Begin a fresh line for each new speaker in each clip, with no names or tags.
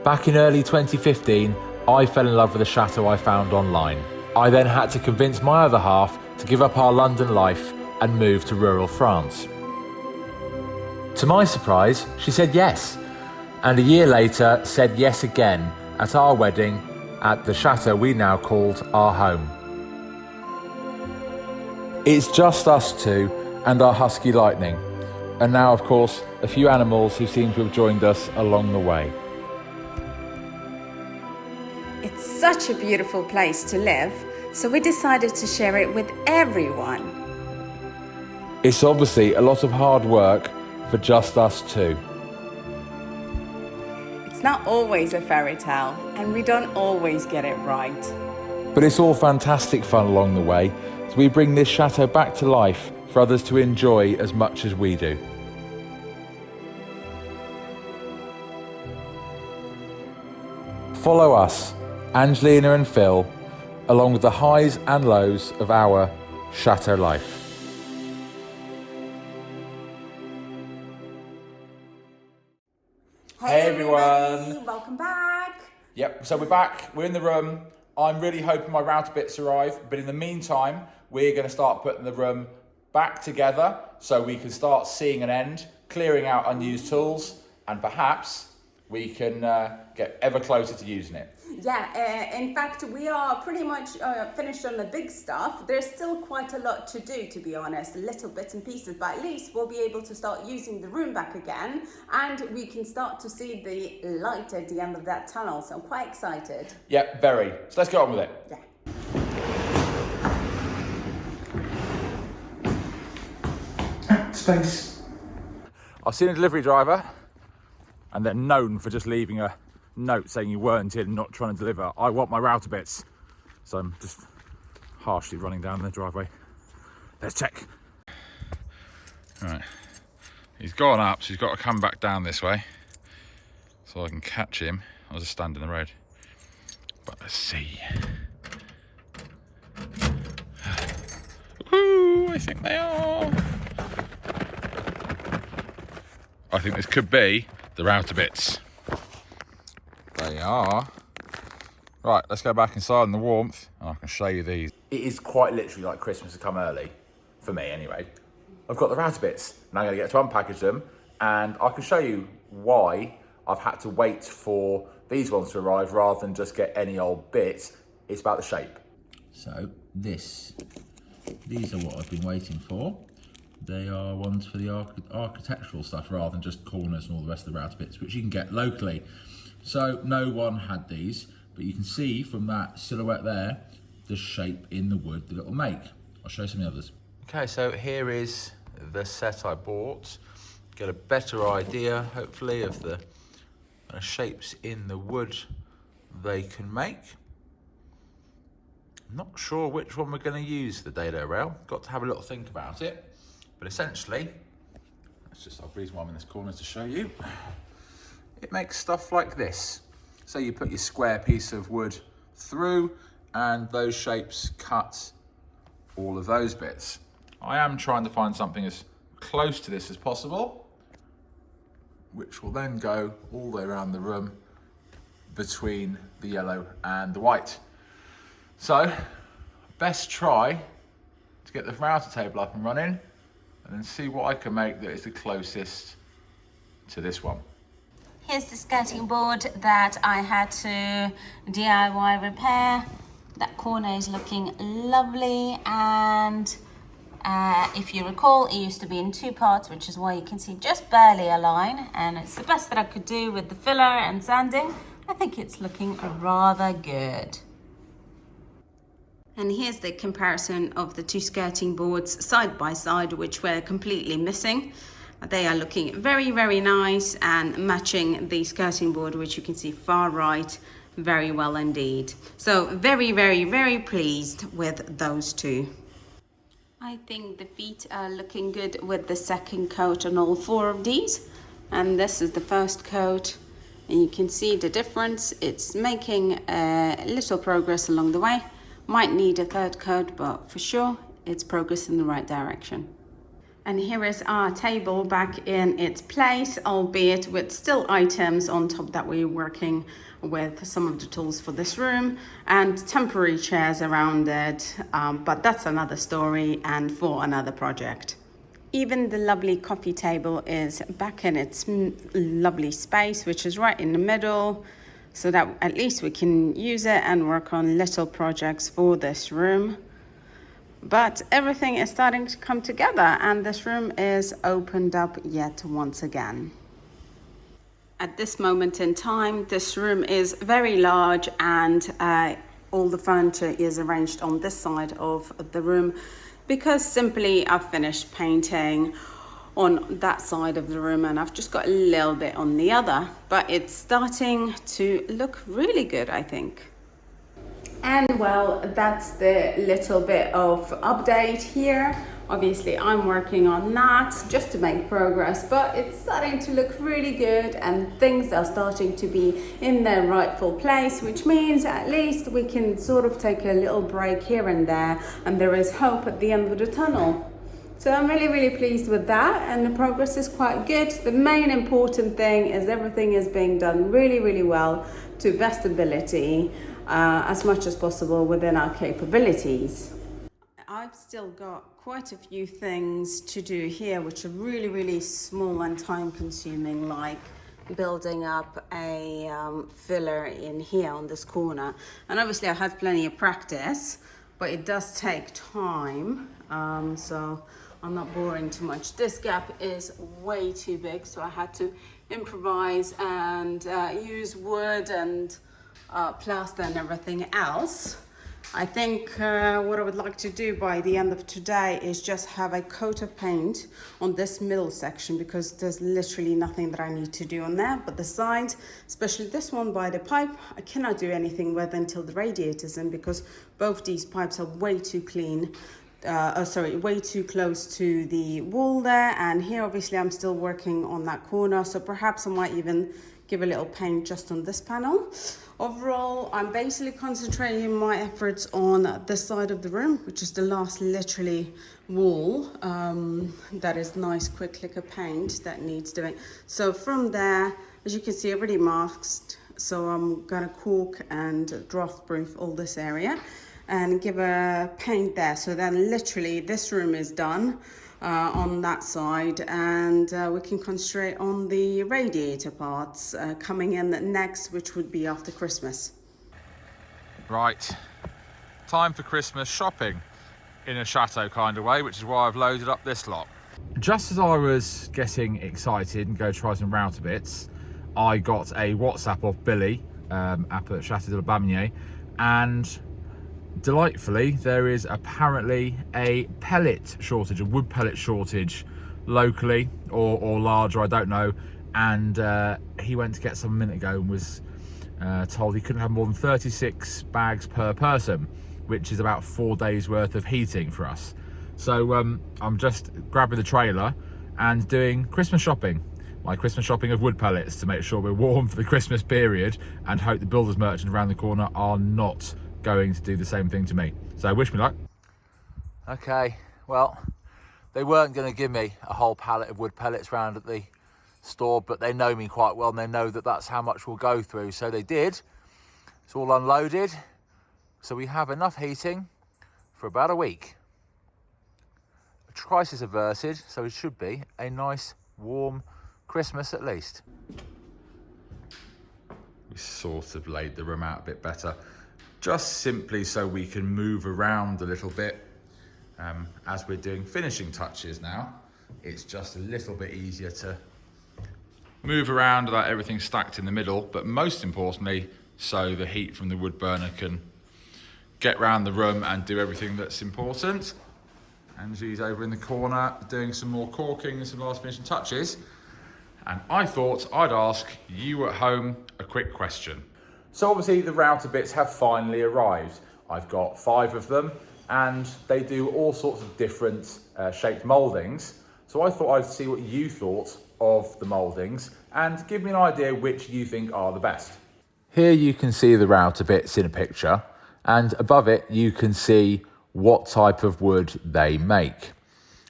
Back in early 2015, I fell in love with a chateau I found online. I then had to convince my other half to give up our London life and move to rural France. To my surprise, she said yes, and a year later said yes again at our wedding at the chateau we now called our home. It's just us two and our husky Lightning, and now of course a few animals who seem to have joined us along the way.
It's such a beautiful place to live, so we decided to share it with everyone.
It's obviously a lot of hard work for just us two.
It's not always a fairy tale, and we don't always get it right.
But it's all fantastic fun along the way, so we bring this chateau back to life for others to enjoy as much as we do. Follow us, Angelina and Phil, along with the highs and lows of our chateau life. Hey everyone!
Welcome back!
Yep, so we're back, we're in the room. I'm really hoping my router bits arrive, but in the meantime, we're going to start putting the room back together so we can start seeing an end, clearing out unused tools, and perhaps we can get ever closer to using it.
Yeah, in fact, we are pretty much finished on the big stuff. There's still quite a lot to do, to be honest, little bits and pieces, but at least we'll be able to start using the room back again, and we can start to see the light at the end of that tunnel, so I'm quite excited.
Yep, very. So let's get on with it.
Yeah.
Space. I've seen a delivery driver, and they're known for just leaving a note saying you weren't in, not trying to deliver. I want my router bits. So I'm just harshly running down the driveway. Let's check. Right, he's gone up, so he's got to come back down this way so I can catch him. I'll just stand in the road. But let's see. Ooh, I think they are. I think this could be the router bits. They are. Right, let's go back inside in the warmth and I can show you these. It is quite literally like Christmas has come early, for me anyway. I've got the router bits. Now I'm going to get to unpackage them and I can show you why I've had to wait for these ones to arrive rather than just get any old bits. It's about the shape. So these are what I've been waiting for. They are ones for the architectural stuff rather than just corners and all the rest of the router bits, which you can get locally. So no one had these, but you can see from that silhouette there, the shape in the wood that it will make. I'll show you some of the others. Okay, so here is the set I bought. Get a better idea, hopefully, of the shapes in the wood they can make. I'm not sure which one we're going to use for the dado rail. Got to have a little think about it. But essentially, that's just the reason why I'm in this corner to show you. It makes stuff like this. So you put your square piece of wood through and those shapes cut all of those bits. I am trying to find something as close to this as possible, which will then go all the way around the room between the yellow and the white. So, best try to get the router table up and running and then see what I can make that is the closest to this one.
Here's the skirting board that I had to DIY repair. That corner is looking lovely, and if you recall, it used to be in two parts, which is why you can see just barely a line, and it's the best that I could do with the filler and sanding. I think it's looking rather good. And here's the comparison of the two skirting boards side by side, which were completely missing. They are looking very, very nice and matching the skirting board, which you can see far right, very well indeed. So very, very, very pleased with those two. I think the feet are looking good with the second coat on all four of these. And this is the first coat. And you can see the difference. It's making a little progress along the way. Might need a third coat, but for sure, it's progress in the right direction. And here is our table back in its place, albeit with still items on top that we're working with, some of the tools for this room and temporary chairs around it. But that's another story and for another project. Even the lovely coffee table is back in its lovely space, which is right in the middle, so that at least we can use it and work on little projects for this room. But everything is starting to come together and this room is opened up yet once again. At this moment in time, this room is very large and all the furniture is arranged on this side of the room because simply I've finished painting on that side of the room and I've just got a little bit on the other, but it's starting to look really good, I think. And well, that's the little bit of update here. Obviously, I'm working on that just to make progress, but it's starting to look really good and things are starting to be in their rightful place, which means at least we can sort of take a little break here and there, and there is hope at the end of the tunnel. So I'm really pleased with that, and the progress is quite good. The main important thing is everything is being done really well to best ability, as much as possible within our capabilities. I've still got quite a few things to do here which are really small and time consuming, like building up a filler in here on this corner. And obviously I've had plenty of practice, but it does take time, so I'm not boring too much. This gap is way too big, so I had to improvise and use wood and plaster and everything else. I think what I would like to do by the end of today is just have a coat of paint on this middle section, because there's literally nothing that I need to do on there. But the sides, especially this one by the pipe, I cannot do anything with until the radiator's in, because both these pipes are way too clean. Way too close to the wall there. And here obviously I'm still working on that corner, so perhaps I might even give a little paint just on this panel. Overall, I'm basically concentrating my efforts on this side of the room, which is the last literally wall. That is nice quick lick of paint that needs doing. So from there, as you can see, already masked. So I'm gonna cork and draft proof all this area and give a paint there. So then literally this room is done on that side, and we can concentrate on the radiator parts coming in next, which would be after Christmas.
Right, time for Christmas shopping in a chateau kind of way, which is why I've loaded up this lot. Just as I was getting excited and go try some router bits, I got a WhatsApp off Billy up at Chateau du Bailleul, and delightfully, there is apparently a pellet shortage, a wood pellet shortage locally or larger, I don't know. And he went to get some a minute ago and was told he couldn't have more than 36 bags per person, which is about 4 days worth of heating for us. So I'm just grabbing the trailer and doing Christmas shopping. My Christmas shopping of wood pellets to make sure we're warm for the Christmas period, and hope the builders merchant around the corner are not going to do the same thing to me. So wish me luck. Okay, well, they weren't going to give me a whole pallet of wood pellets round at the store, but they know me quite well and they know that that's how much we'll go through. So they did. It's all unloaded. So we have enough heating for about a week. The crisis averted, so it should be a nice warm Christmas at least. We sort of laid the room out a bit better, just simply so we can move around a little bit. As we're doing finishing touches now, it's just a little bit easier to move around without everything stacked in the middle, but most importantly, so the heat from the wood burner can get around the room and do everything that's important. Angie's over in the corner doing some more caulking and some last finishing touches. And I thought I'd ask you at home a quick question. So obviously the router bits have finally arrived. I've got 5 of them and they do all sorts of different shaped mouldings. So I thought I'd see what you thought of the mouldings and give me an idea which you think are the best. Here you can see the router bits in a picture, and above it you can see what type of wood they make.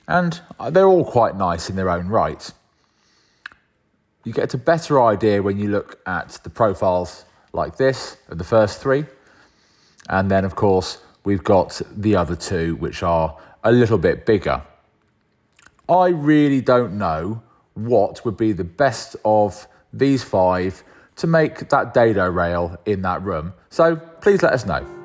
and they're all quite nice in their own right. You get a better idea when you look at the profiles like this of the first three. And then, of course, we've got the other two, which are a little bit bigger. I really don't know what would be the best of these 5 to make that dado rail in that room. So please let us know.